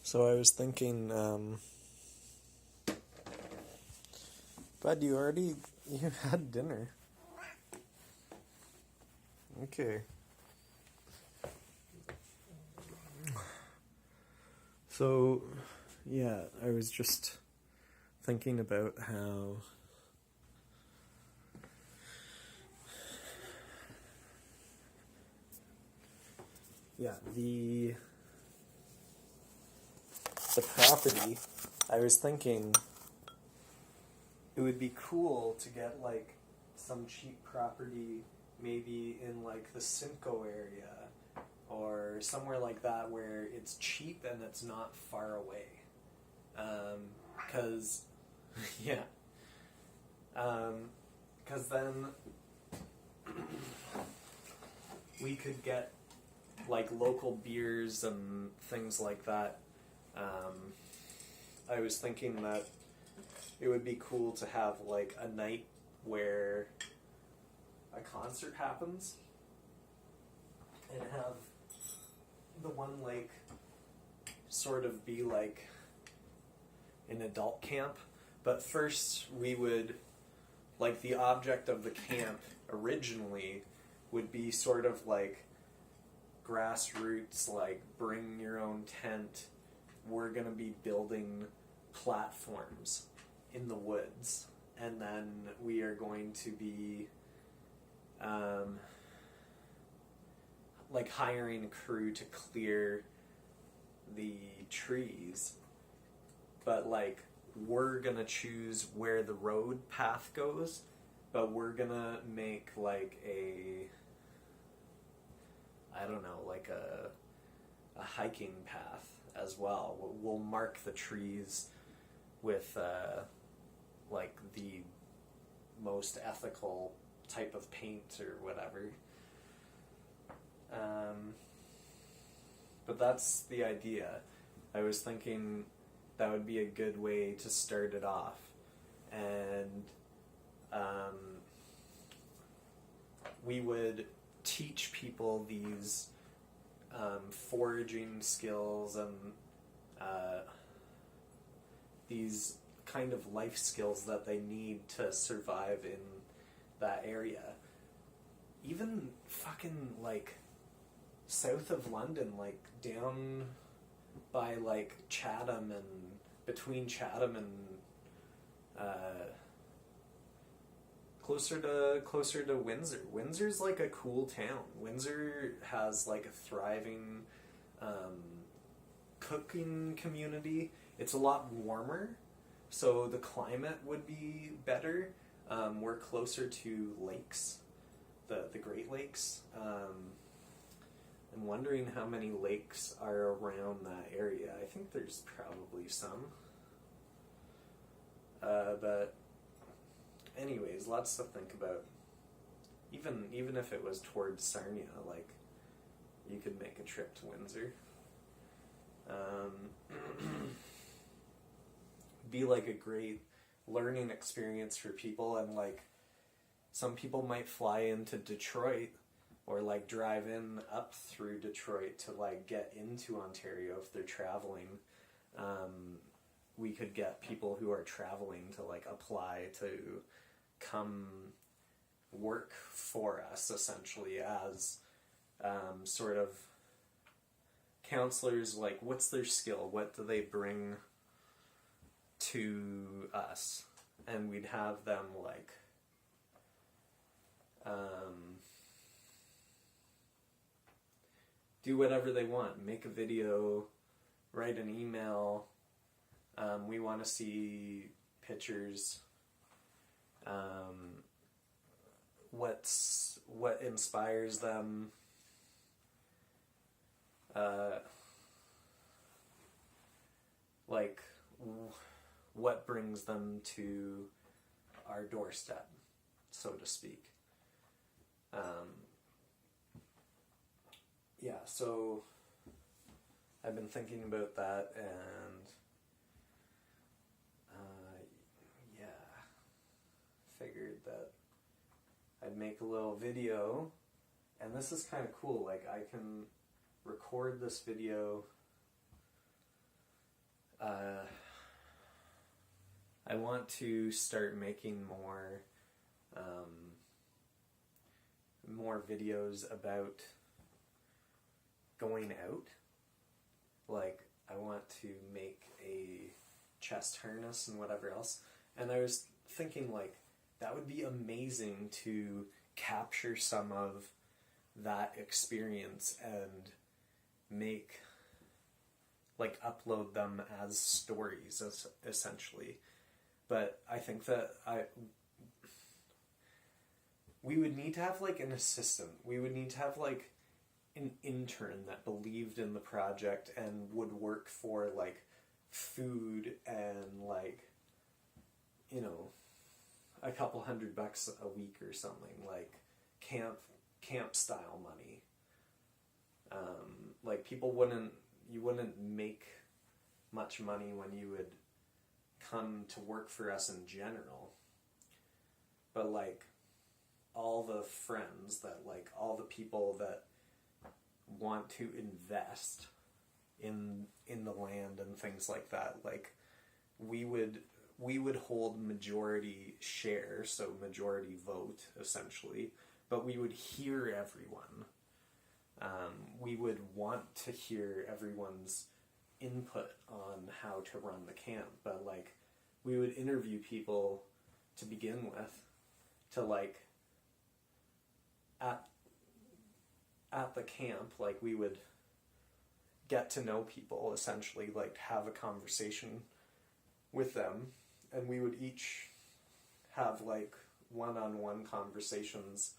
So I was thinking, Bud, you had dinner. Okay. So, yeah, I was just thinking about how the property. I was thinking it would be cool to get like some cheap property, maybe in like the Simcoe area or somewhere like that where it's cheap and it's not far away. Because, yeah. Because then we could get like local beers and things like that. I was thinking that it would be cool to have like a night where a concert happens and have the one lake sort of be like an adult camp. But first we would, like, the object of the camp originally would be sort of like grassroots, like bring your own tent. We're going to be building platforms in the woods, and then we are going to be like hiring a crew to clear the trees, but like we're gonna choose where the road path goes, but we're gonna make like I don't know, like a hiking path as well. We'll mark the trees with like the most ethical type of paint or whatever. But that's the idea. I was thinking that would be a good way to start it off. And we would teach people these foraging skills and these kind of life skills that they need to survive in that area. Even fucking like south of London, like down by like Chatham and between Chatham and closer to Windsor. Windsor's like a cool town. Windsor has like a thriving cooking community. It's a lot warmer, so the climate would be better. We're closer to lakes, the Great Lakes. I'm wondering how many lakes are around that area. I think there's probably some. But anyways, lots to think about. Even if it was towards Sarnia, like, you could make a trip to Windsor. Be like a great learning experience for people, and like some people might fly into Detroit or like drive in up through Detroit to like get into Ontario if they're traveling. We could get people who are traveling to like apply to come work for us, essentially, as sort of counselors. Like, what's their skill? What do they bring to us? And we'd have them like do whatever they want. Make a video, write an email. We want to see pictures. What inspires them? Like, what brings them to our doorstep, so to speak. Yeah, so I've been thinking about that, and figured that I'd make a little video, and this is kind of cool. Like, I can record this video I want to start making more videos about going out. Like, I want to make a chest harness and whatever else. And I was thinking, like, that would be amazing to capture some of that experience and make, like, upload them as stories, essentially. But I think that we would need to have, like, an assistant. We would need to have, like, an intern that believed in the project and would work for, like, food and, like, you know, a couple $100 a week or something, like camp style money. Like, you wouldn't make much money when you would come to work for us in general. But, like, all the friends that, like, all the people that want to invest in the land and things like that, like, we would hold majority share, so majority vote, essentially, but we would hear everyone. We would want to hear everyone's input on how to run the camp, but, like, we would interview people to begin with, to, like, at the camp, like, we would get to know people, essentially, like, have a conversation with them, and we would each have, like, one-on-one conversations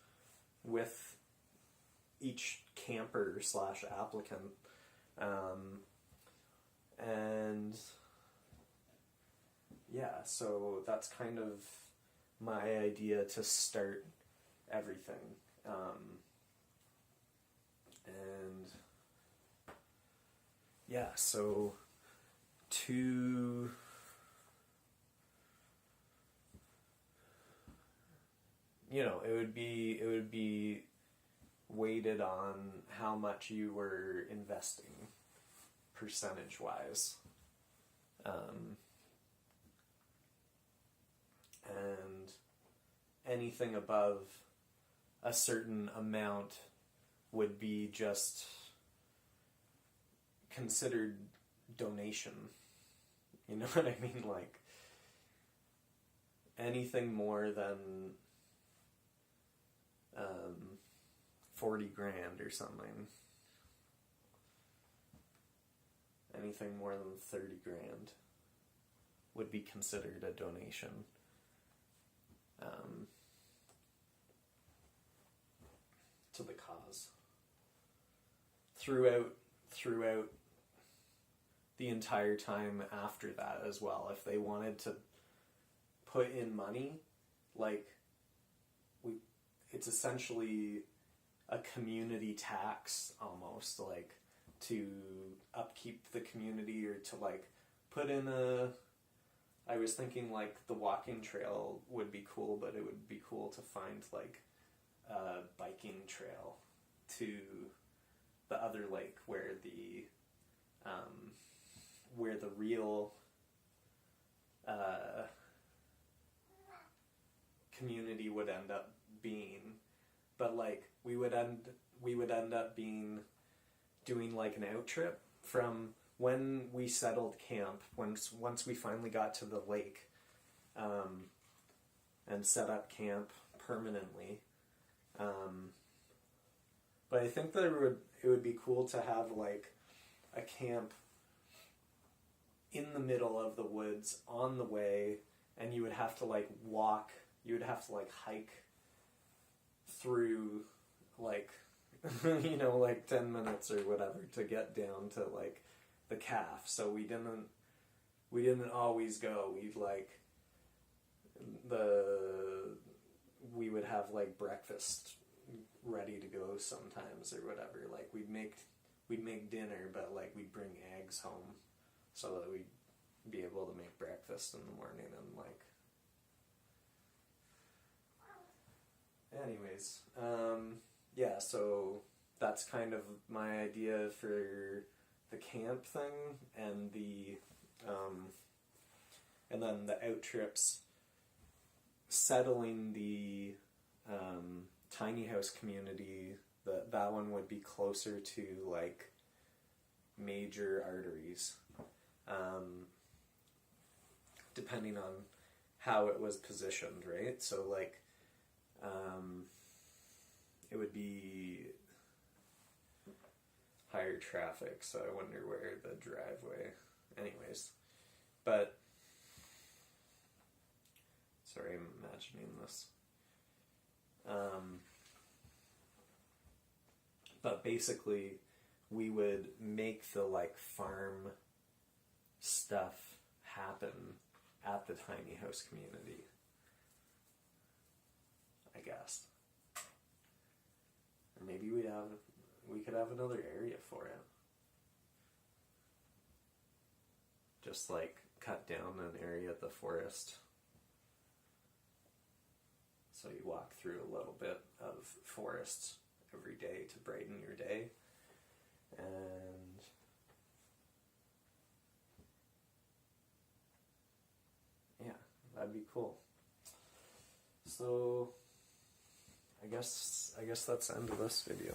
with each camper / applicant, and yeah, so that's kind of my idea to start everything, and yeah, so to it would be weighted on how much you were investing percentage wise, and anything above a certain amount would be just considered donation. You know what I mean? Like, anything more than 40 grand or something, anything more than 30 grand would be considered a donation. To the cause. Throughout the entire time after that as well, if they wanted to put in money, like, it's essentially a community tax almost, like, to upkeep the community, or to, like, put in I was thinking, like, the walking trail would be cool, but it would be cool to find, like, a biking trail to the other lake where the real community would end up being. But, like, we would end up doing, like, an out trip from when we settled camp, once we finally got to the lake, and set up camp permanently. But I think that it would be cool to have, like, a camp in the middle of the woods on the way, and you would have to, like, like, hike through, like, like 10 minutes or whatever to get down to, like, the calf. So we didn't always go. We would have, like, breakfast ready to go sometimes or whatever. Like, we'd make dinner, but, like, we'd bring eggs home so that we'd be able to make breakfast in the morning, and, like, anyways, yeah, so that's kind of my idea for the camp thing, and the And then the out trips, settling the tiny house community, that one would be closer to like major arteries, depending on how it was positioned, right? So like it would be higher traffic, so I wonder where the driveway, anyways. But sorry, I'm imagining this. But basically, we would make the like farm stuff happen at the tiny house community, I guess. Or maybe we could have another area for it. Just like cut down an area of the forest. So you walk through a little bit of forest every day to brighten your day. And yeah, that'd be cool. So I guess that's the end of this video.